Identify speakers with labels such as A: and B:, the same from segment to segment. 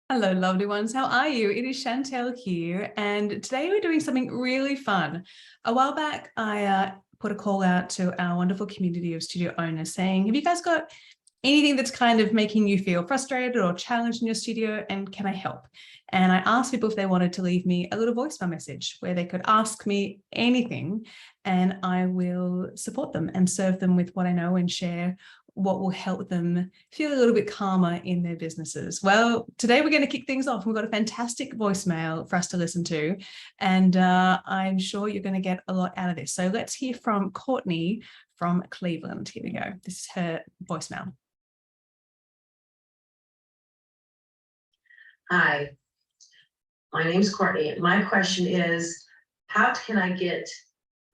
A: Hello, lovely ones. How are you? It is Chantelle here, and today we're doing something really fun. A while back, I put a call out to our wonderful community of studio owners saying, have you guys got anything that's kind of making you feel frustrated or challenged in your studio, and can I help? And I asked people if they wanted to leave me a little voicemail message where they could ask me anything, and I will support them and serve them with what I know and share what will help them feel a little bit calmer in their businesses. Well, today we're going to kick things off. We've got a fantastic voicemail for us to listen to, and I'm sure you're going to get a lot out of this. So let's hear from Courtney from Cleveland. Here we go. This is her voicemail.
B: Hi, my name's Courtney. My question is, how can I get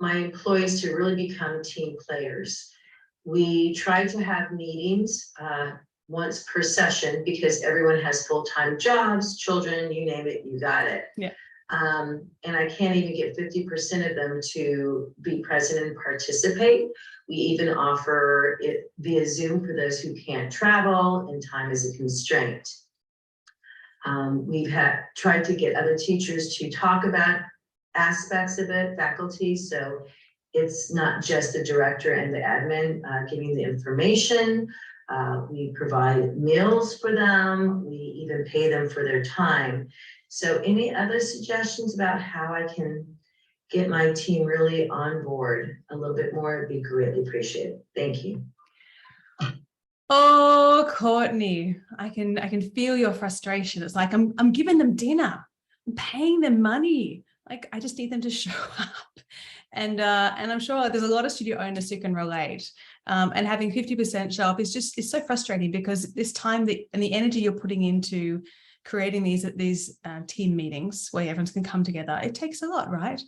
B: my employees to really become team players? We try to have meetings once per session because everyone has full-time jobs, children, you name it, you got it.
A: Yeah.
B: And I can't even get 50% of them to be present and participate. We even offer it via Zoom for those who can't travel and time is a constraint. We've tried to get other teachers to talk about aspects of it, faculty, so it's not just the director and the admin giving the information. We provide meals for them. We even pay them for their time. So any other suggestions about how I can get my team really on board a little bit more would be greatly appreciated. Thank you.
A: Oh, Courtney, I can feel your frustration. It's like I'm giving them dinner, I'm paying them money. Like I just need them to show up. And I'm sure there's a lot of studio owners who can relate. And having 50% show up is so frustrating because this time and the energy you're putting into creating these team meetings where everyone's can come together, it takes a lot, right?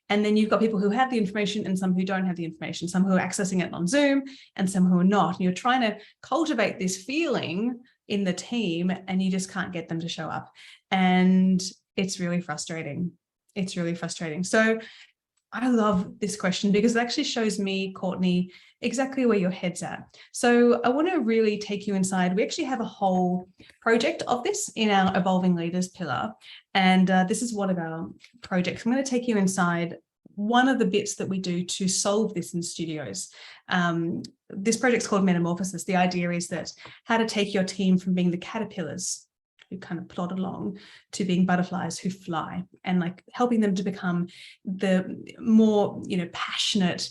A: And then you've got people who have the information and some who don't have the information, some who are accessing it on Zoom and some who are not. And you're trying to cultivate this feeling in the team and you just can't get them to show up. And it's really frustrating. It's really frustrating. So I love this question because it actually shows me, Courtney, exactly where your head's at. So I want to really take you inside. We actually have a whole project of this in our Evolving Leaders pillar. And this is one of our projects. I'm going to take you inside one of the bits that we do to solve this in studios. This project's called Metamorphosis. The idea is that how to take your team from being the caterpillars who kind of plod along to being butterflies who fly, and like helping them to become the more, passionate,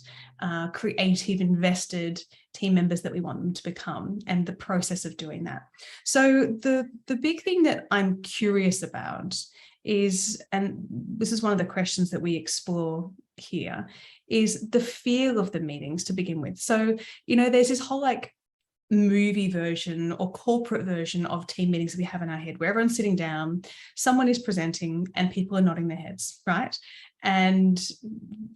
A: creative, invested team members that we want them to become, and the process of doing that. So the big thing that I'm curious about is, and this is one of the questions that we explore here, is the feel of the meetings to begin with. So, there's this whole movie version or corporate version of team meetings that we have in our head where everyone's sitting down, someone is presenting and people are nodding their heads, right? And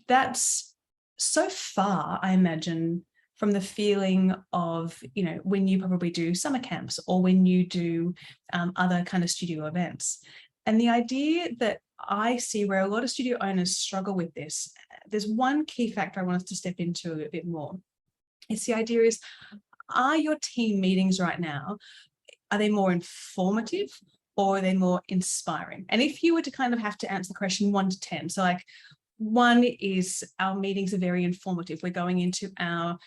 A: that's so far, I imagine, from the feeling of, when you probably do summer camps or when you do other kind of studio events. And the idea that I see where a lot of studio owners struggle with this, there's one key factor I want us to step into a bit more. It's the idea is, are your team meetings right now, are they more informative or are they more inspiring? And if you were to kind of have to answer the question 1 to 10, so 1 is our meetings are very informative. We're going into our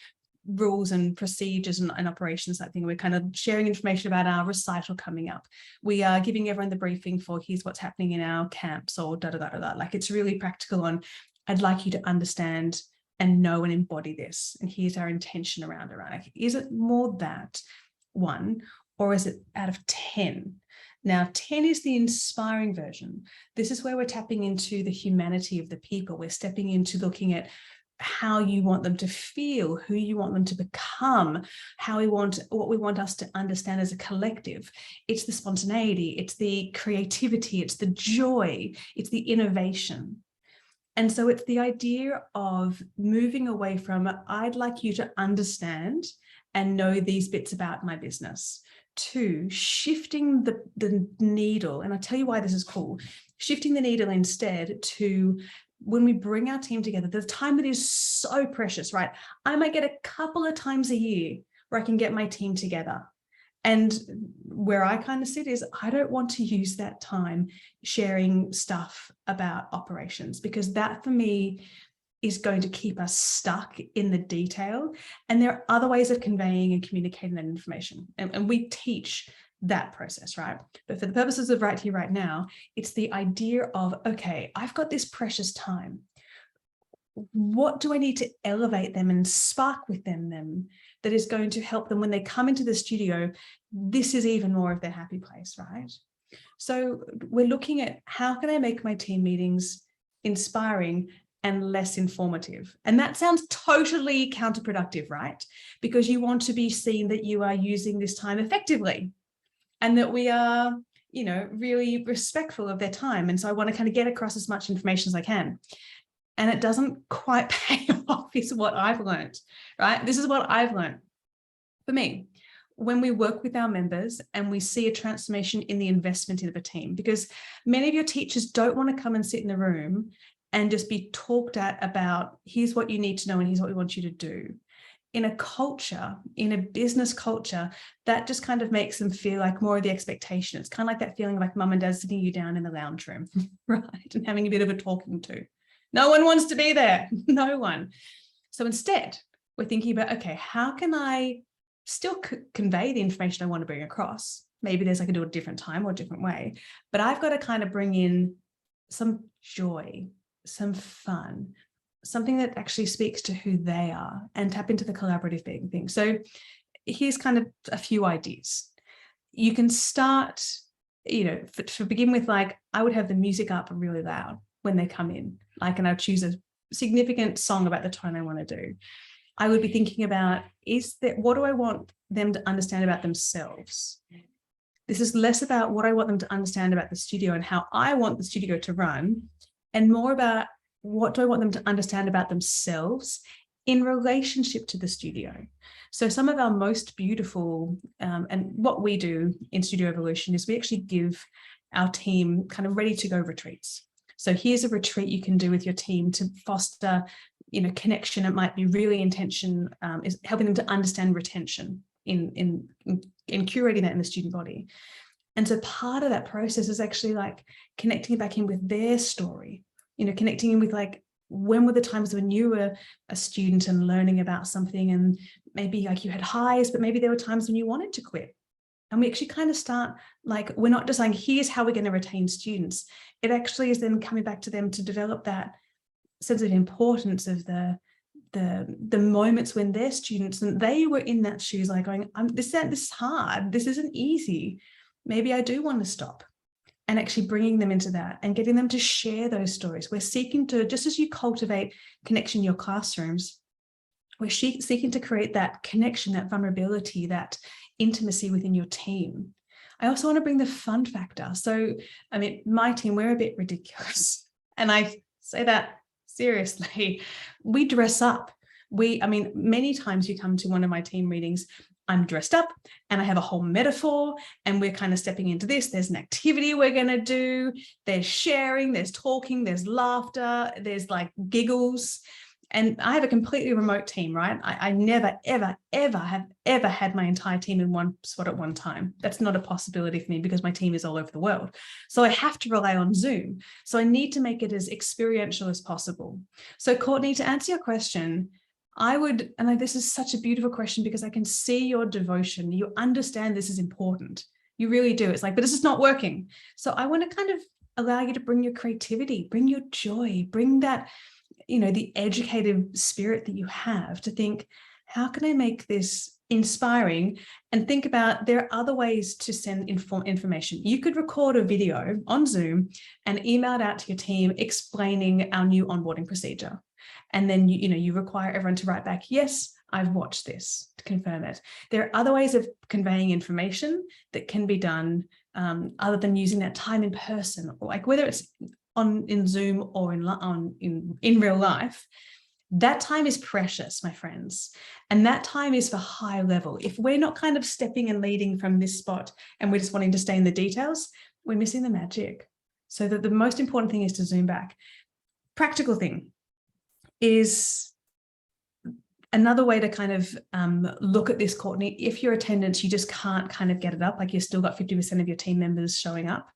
A: rules and procedures and operations, I think we're kind of sharing information about our recital coming up. We are giving everyone the briefing for here's what's happening in our camps or da-da-da-da-da. It's really practical on, I'd like you to understand and know and embody this. And here's our intention around it. Is it more that 1, or is it out of 10? Now, 10 is the inspiring version. This is where we're tapping into the humanity of the people. We're stepping into looking at how you want them to feel, who you want them to become, what we want us to understand as a collective. It's the spontaneity, it's the creativity, it's the joy, it's the innovation. And so it's the idea of moving away from, I'd like you to understand and know these bits about my business, to shifting the needle. And I'll tell you why this is cool. Shifting the needle instead to, when we bring our team together, the time that is so precious, right? I might get a couple of times a year where I can get my team together. And where I kind of sit is I don't want to use that time sharing stuff about operations, because that for me is going to keep us stuck in the detail. And there are other ways of conveying and communicating that information. And we teach that process, right? But for the purposes of right here, right now, it's the idea of, okay, I've got this precious time. What do I need to elevate them and spark with them that is going to help them when they come into the studio? This is even more of their happy place, right? So we're looking at how can I make my team meetings inspiring and less informative? And that sounds totally counterproductive, right? Because you want to be seen that you are using this time effectively and that we are, you know, really respectful of their time. And so I want to kind of get across as much information as I can. And it doesn't quite pay off, is what I've learned, right? This is what I've learned. For me, when we work with our members and we see a transformation in the investment of a team, because many of your teachers don't want to come and sit in the room and just be talked at about, here's what you need to know and here's what we want you to do. In a culture, in a business culture, that just kind of makes them feel like more of the expectation. It's kind of like that feeling like mum and dad sitting you down in the lounge room, right? And having a bit of a talking to. No one wants to be there, no one. So instead, we're thinking about, okay, how can I still convey the information I want to bring across? Maybe there's, I can do it a different time or a different way, but I've got to kind of bring in some joy, some fun, something that actually speaks to who they are and tap into the collaborative thing. So here's kind of a few ideas. You can start, you know, to begin with, like I would have the music up really loud when they come in, like, and I'll choose a significant song about the tone I want to do. I would be thinking about, what do I want them to understand about themselves? This is less about what I want them to understand about the studio and how I want the studio to run, and more about what do I want them to understand about themselves in relationship to the studio. So some of our most beautiful, and what we do in Studio Evolution is we actually give our team kind of ready to go retreats. So here's a retreat you can do with your team to foster, you know, connection. It might be really intention, is helping them to understand retention in curating that in the student body. And so part of that process is actually like connecting it back in with their story, you know, connecting in with like, when were the times when you were a student and learning about something, and maybe like you had highs, but maybe there were times when you wanted to quit. And we actually kind of start, like, we're not just saying, here's how we're going to retain students. It actually is then coming back to them to develop that sense of importance of the moments when they're students and they were in that shoes, like going, this is hard, this isn't easy. Maybe I do want to stop. And actually bringing them into that and getting them to share those stories. We're seeking to, just as you cultivate connection in your classrooms, we're seeking to create that connection, that vulnerability, that intimacy within your team. I also want to bring the fun factor. So, I mean, my team, we're a bit ridiculous. And I say that seriously. We dress up. Many times you come to one of my team meetings, I'm dressed up and I have a whole metaphor and we're kind of stepping into this. There's an activity we're going to do. There's sharing, there's talking, there's laughter, there's like giggles. And I have a completely remote team, right? I never, ever, ever have ever had my entire team in one spot at one time. That's not a possibility for me because my team is all over the world. So I have to rely on Zoom. So I need to make it as experiential as possible. So Courtney, to answer your question, this is such a beautiful question because I can see your devotion. You understand this is important. You really do. It's like, but this is not working. So I want to kind of allow you to bring your creativity, bring your joy, bring that, you know, the educative spirit that you have to think, how can I make this inspiring? And think about, there are other ways to send information. You could record a video on Zoom and email it out to your team explaining our new onboarding procedure. And then, you require everyone to write back, yes, I've watched this, to confirm it. There are other ways of conveying information that can be done other than using that time in person, or like whether it's in Zoom or in real life. That time is precious, my friends. And that time is for high level. If we're not kind of stepping and leading from this spot and we're just wanting to stay in the details, we're missing the magic. So that the most important thing is to zoom back. Practical thing is another way to kind of look at this, Courtney, if your attendance, you just can't kind of get it up, like you've still got 50% of your team members showing up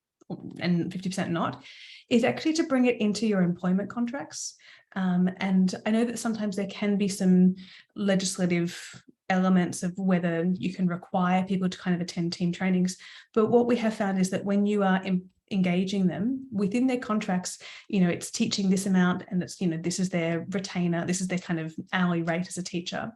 A: and 50% not, is actually to bring it into your employment contracts. And I know that sometimes there can be some legislative elements of whether you can require people to kind of attend team trainings. But what we have found is that when you are engaging them within their contracts, it's teaching this amount, and it's, this is their retainer, this is their kind of hourly rate as a teacher.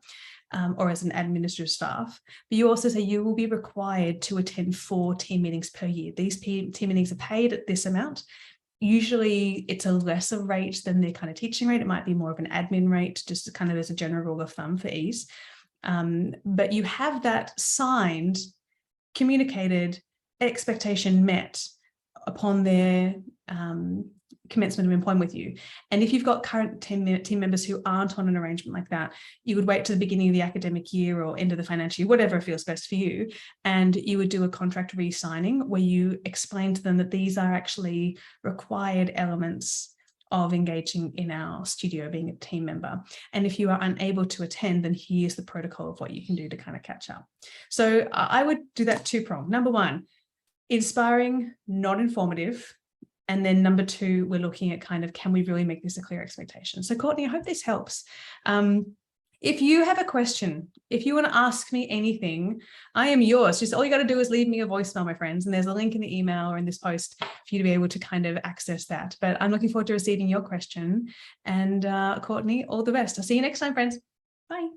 A: Or as an administrative staff, but you also say you will be required to attend 4 team meetings per year. These team meetings are paid at this amount. Usually it's a lesser rate than their kind of teaching rate. It might be more of an admin rate, just kind of as a general rule of thumb for ease. But you have that signed, communicated, expectation met upon their commencement of employment with you. And if you've got current team members who aren't on an arrangement like that, you would wait to the beginning of the academic year or end of the financial year, whatever feels best for you, and you would do a contract re-signing where you explain to them that these are actually required elements of engaging in our studio, being a team member. And if you are unable to attend, then here's the protocol of what you can do to kind of catch up. So I would do that 2-pronged. Number 1, inspiring, not informative. And then number 2, we're looking at kind of, can we really make this a clear expectation? So Courtney, I hope this helps. If you have a question, if you want to ask me anything, I am yours. Just all you got to do is leave me a voicemail, my friends. And there's a link in the email or in this post for you to be able to kind of access that. But I'm looking forward to receiving your question. And Courtney, all the best. I'll see you next time, friends. Bye.